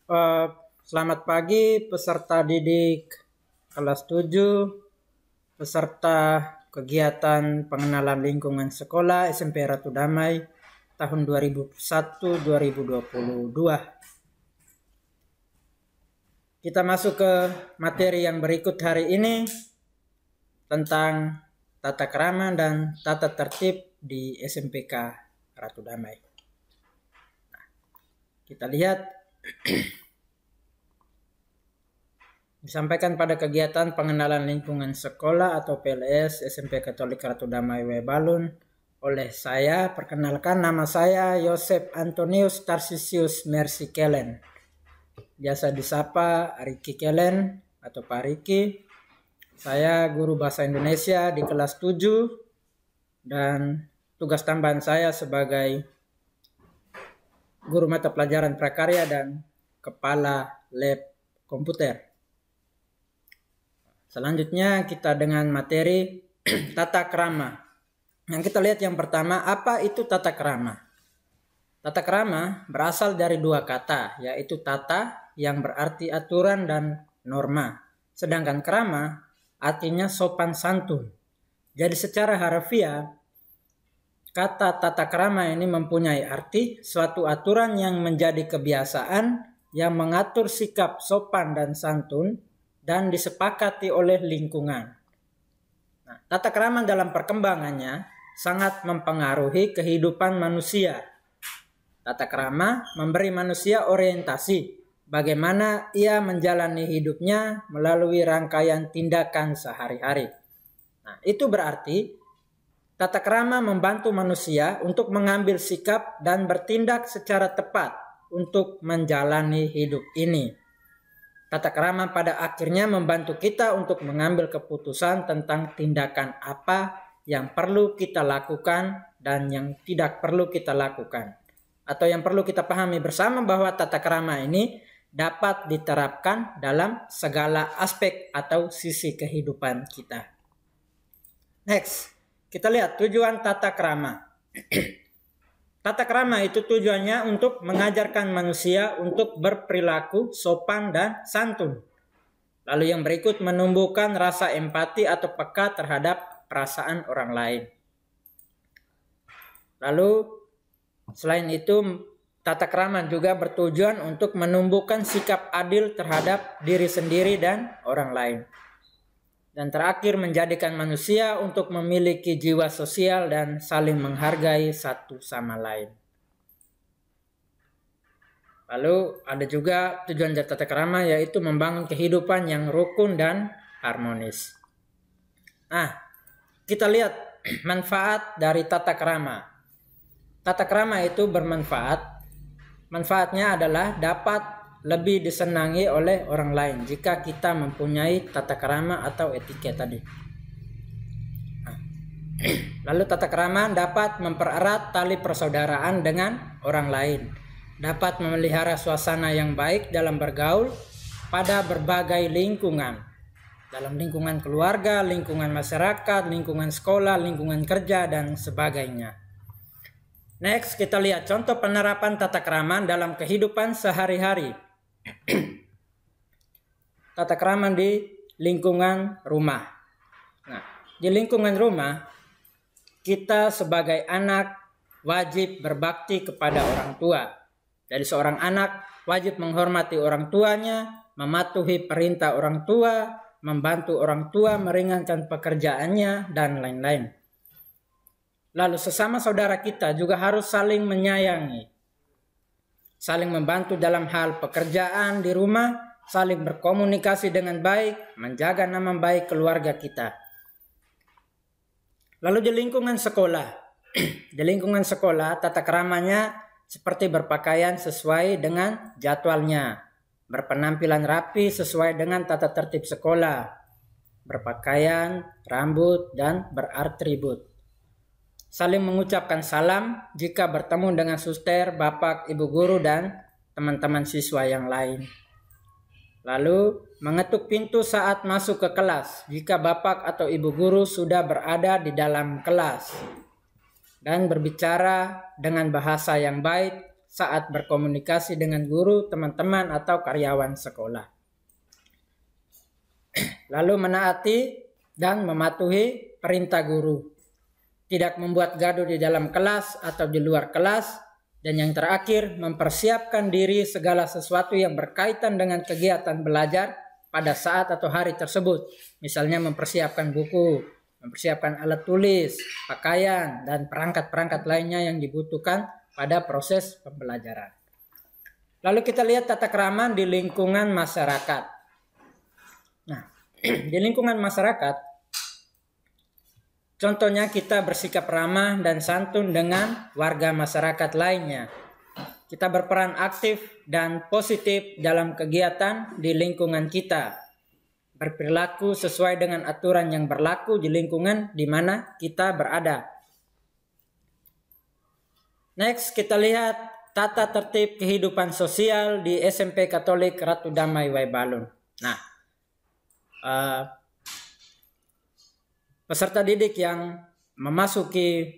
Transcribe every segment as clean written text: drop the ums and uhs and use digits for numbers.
Eh, Selamat pagi peserta didik kelas 7, peserta kegiatan pengenalan lingkungan sekolah SMP Ratu Damai tahun 2021-2022. Kita masuk ke materi yang berikut hari ini tentang tata krama dan tata tertib di SMPK Ratu Damai. Nah, kita lihat disampaikan pada kegiatan pengenalan lingkungan sekolah atau PLS SMP Katolik Ratu Damai Webalun oleh saya. Perkenalkan, nama saya Yosef Antonius Tarsisius Mercy Kelen, biasa disapa Riki Kelen atau Pak Riki. Saya guru bahasa Indonesia di kelas 7 dan tugas tambahan saya sebagai guru mata pelajaran prakarya dan kepala lab komputer. Selanjutnya kita dengan materi tata krama. Yang kita lihat yang pertama, apa itu tata krama? Tata krama berasal dari dua kata, yaitu tata yang berarti aturan dan norma. Sedangkan krama artinya sopan santun. Jadi secara harfiah, kata tata krama ini mempunyai arti suatu aturan yang menjadi kebiasaan yang mengatur sikap sopan dan santun dan disepakati oleh lingkungan. Nah, tata krama dalam perkembangannya sangat mempengaruhi kehidupan manusia. Tata krama memberi manusia orientasi bagaimana ia menjalani hidupnya melalui rangkaian tindakan sehari-hari. Nah, itu berarti tata krama membantu manusia untuk mengambil sikap dan bertindak secara tepat untuk menjalani hidup ini. Tata krama pada akhirnya membantu kita untuk mengambil keputusan tentang tindakan apa yang perlu kita lakukan dan yang tidak perlu kita lakukan. Atau yang perlu kita pahami bersama bahwa tata krama ini dapat diterapkan dalam segala aspek atau sisi kehidupan kita. Next, kita lihat tujuan tata krama. Tata krama itu tujuannya untuk mengajarkan manusia untuk berperilaku sopan dan santun. Lalu yang berikut menumbuhkan rasa empati atau peka terhadap perasaan orang lain. Lalu selain itu tata krama juga bertujuan untuk menumbuhkan sikap adil terhadap diri sendiri dan orang lain. Dan terakhir menjadikan manusia untuk memiliki jiwa sosial dan saling menghargai satu sama lain. Lalu ada juga tujuan tata krama yaitu membangun kehidupan yang rukun dan harmonis. Nah, kita lihat manfaat dari tata krama. Tata krama itu bermanfaat. Manfaatnya adalah dapat lebih disenangi oleh orang lain jika kita mempunyai tata krama atau etiket tadi. Lalu tata krama dapat mempererat tali persaudaraan dengan orang lain, dapat memelihara suasana yang baik dalam bergaul pada berbagai lingkungan, dalam lingkungan keluarga, lingkungan masyarakat, lingkungan sekolah, lingkungan kerja, dan sebagainya. Next, kita lihat contoh penerapan tata krama dalam kehidupan sehari-hari. Tata krama di lingkungan rumah. Nah, di lingkungan rumah, kita sebagai anak wajib berbakti kepada orang tua. Jadi seorang anak wajib menghormati orang tuanya, mematuhi perintah orang tua, membantu orang tua meringankan pekerjaannya, dan lain-lain. Lalu sesama saudara kita juga harus saling menyayangi, saling membantu dalam hal pekerjaan di rumah, saling berkomunikasi dengan baik, menjaga nama baik keluarga kita. Lalu di lingkungan sekolah, di lingkungan sekolah tata kramanya seperti berpakaian sesuai dengan jadwalnya, berpenampilan rapi sesuai dengan tata tertib sekolah, berpakaian, rambut, dan beratribut. Saling mengucapkan salam jika bertemu dengan suster, bapak, ibu guru, dan teman-teman siswa yang lain. Lalu mengetuk pintu saat masuk ke kelas jika bapak atau ibu guru sudah berada di dalam kelas. Dan berbicara dengan bahasa yang baik saat berkomunikasi dengan guru, teman-teman, atau karyawan sekolah. Lalu menaati dan mematuhi perintah guru. Tidak membuat gaduh di dalam kelas atau di luar kelas. Dan yang terakhir, mempersiapkan diri segala sesuatu yang berkaitan dengan kegiatan belajar pada saat atau hari tersebut. Misalnya mempersiapkan buku, mempersiapkan alat tulis, pakaian, dan perangkat-perangkat lainnya yang dibutuhkan pada proses pembelajaran. Lalu kita lihat tata krama di lingkungan masyarakat. Nah, di lingkungan masyarakat, contohnya kita bersikap ramah dan santun dengan warga masyarakat lainnya. Kita berperan aktif dan positif dalam kegiatan di lingkungan kita. Berperilaku sesuai dengan aturan yang berlaku di lingkungan di mana kita berada. Next, kita lihat tata tertib kehidupan sosial di SMP Katolik Ratu Damai Waibalun. Nah, peserta didik yang memasuki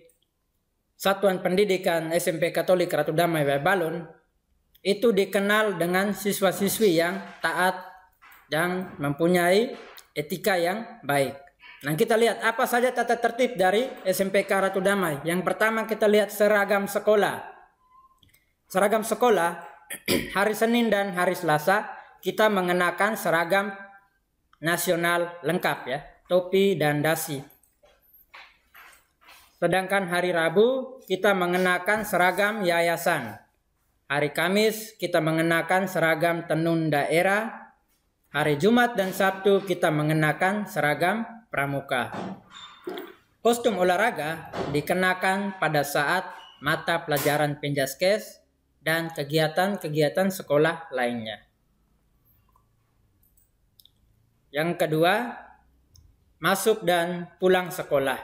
satuan pendidikan SMP Katolik Ratu Damai Waibalun itu dikenal dengan siswa-siswi yang taat dan mempunyai etika yang baik. Nah, kita lihat apa saja tata tertib dari SMPK Ratu Damai. Yang pertama kita lihat seragam sekolah. Seragam sekolah hari Senin dan hari Selasa kita mengenakan seragam nasional lengkap ya, topi dan dasi. Sedangkan hari Rabu kita mengenakan seragam yayasan. Hari Kamis kita mengenakan seragam tenun daerah. Hari Jumat dan Sabtu kita mengenakan seragam pramuka. Kostum olahraga dikenakan pada saat mata pelajaran Penjaskes dan kegiatan-kegiatan sekolah lainnya. Yang kedua, masuk dan pulang sekolah.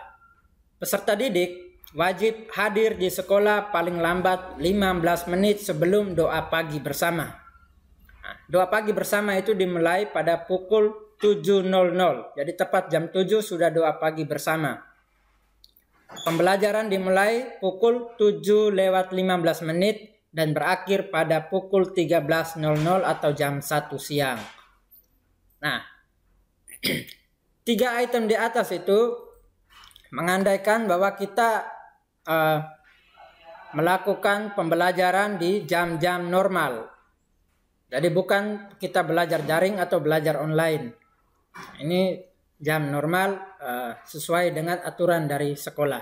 Peserta didik wajib hadir di sekolah paling lambat 15 menit sebelum doa pagi bersama. Doa pagi bersama itu dimulai pada pukul 7.00. Jadi tepat jam 7 sudah doa pagi bersama. Pembelajaran dimulai pukul 7:15 dan berakhir pada pukul 13.00 atau jam 1 siang. Nah, 3 item di atas itu mengandaikan bahwa kita melakukan pembelajaran di jam-jam normal. Jadi bukan kita belajar daring atau belajar online. Ini jam normal sesuai dengan aturan dari sekolah.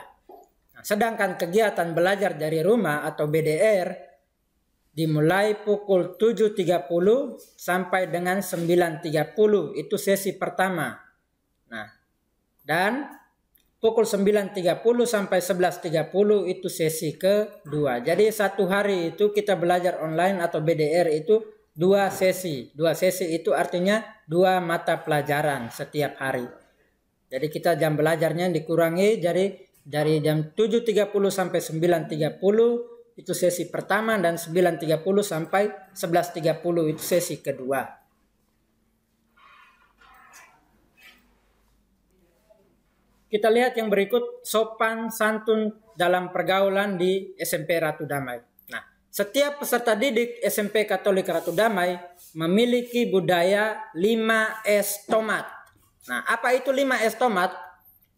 Nah, sedangkan kegiatan belajar dari rumah atau BDR dimulai pukul 7.30 sampai dengan 9.30 itu sesi pertama. Nah, dan pukul 9.30 sampai 11.30 itu sesi kedua. Jadi satu hari itu kita belajar online atau BDR itu 2 sesi. 2 sesi itu artinya 2 mata pelajaran setiap hari. Jadi kita jam belajarnya dikurangi dari jam 7.30 sampai 9.30 itu sesi pertama dan 9.30 sampai 11.30 itu sesi kedua. Kita lihat yang berikut, sopan santun dalam pergaulan di SMP Ratu Damai. Nah, setiap peserta didik SMP Katolik Ratu Damai memiliki budaya 5S tomat. Nah, apa itu 5S tomat?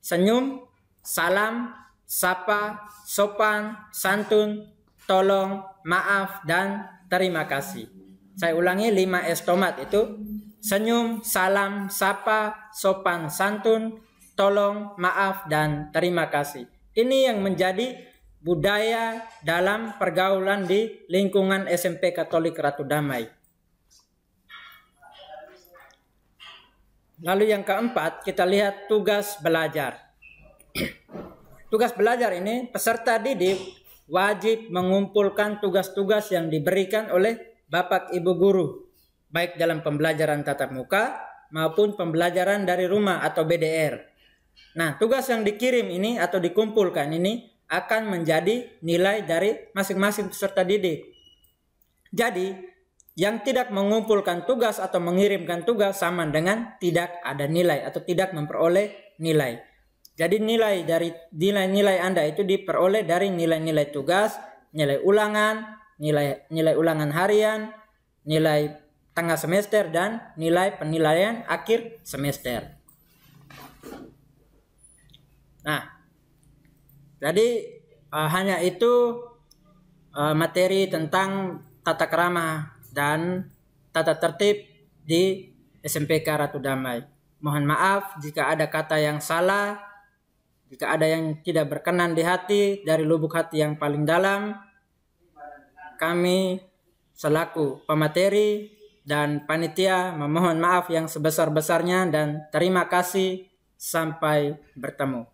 Senyum, salam, sapa, sopan, santun, tolong, maaf, dan terima kasih. Saya ulangi, 5S tomat itu senyum, salam, sapa, sopan, santun, tolong, maaf, dan terima kasih. Ini yang menjadi budaya dalam pergaulan di lingkungan SMP Katolik Ratu Damai. Lalu yang keempat, kita lihat tugas belajar. Tugas belajar ini peserta didik wajib mengumpulkan tugas-tugas yang diberikan oleh Bapak Ibu guru, baik dalam pembelajaran tatap muka maupun pembelajaran dari rumah atau BDR. Nah, tugas yang dikirim ini atau dikumpulkan ini akan menjadi nilai dari masing-masing peserta didik. Jadi, yang tidak mengumpulkan tugas atau mengirimkan tugas sama dengan tidak ada nilai atau tidak memperoleh nilai. Jadi nilai dari nilai-nilai Anda itu diperoleh dari nilai-nilai tugas, nilai ulangan, nilai ulangan harian, nilai tengah semester, dan nilai penilaian akhir semester. Nah, jadi hanya itu materi tentang tata krama dan tata tertib di SMPK Ratu Damai. Mohon maaf jika ada kata yang salah, jika ada yang tidak berkenan di hati dari lubuk hati yang paling dalam. Kami selaku pemateri dan panitia memohon maaf yang sebesar-besarnya dan terima kasih. Sampai bertemu.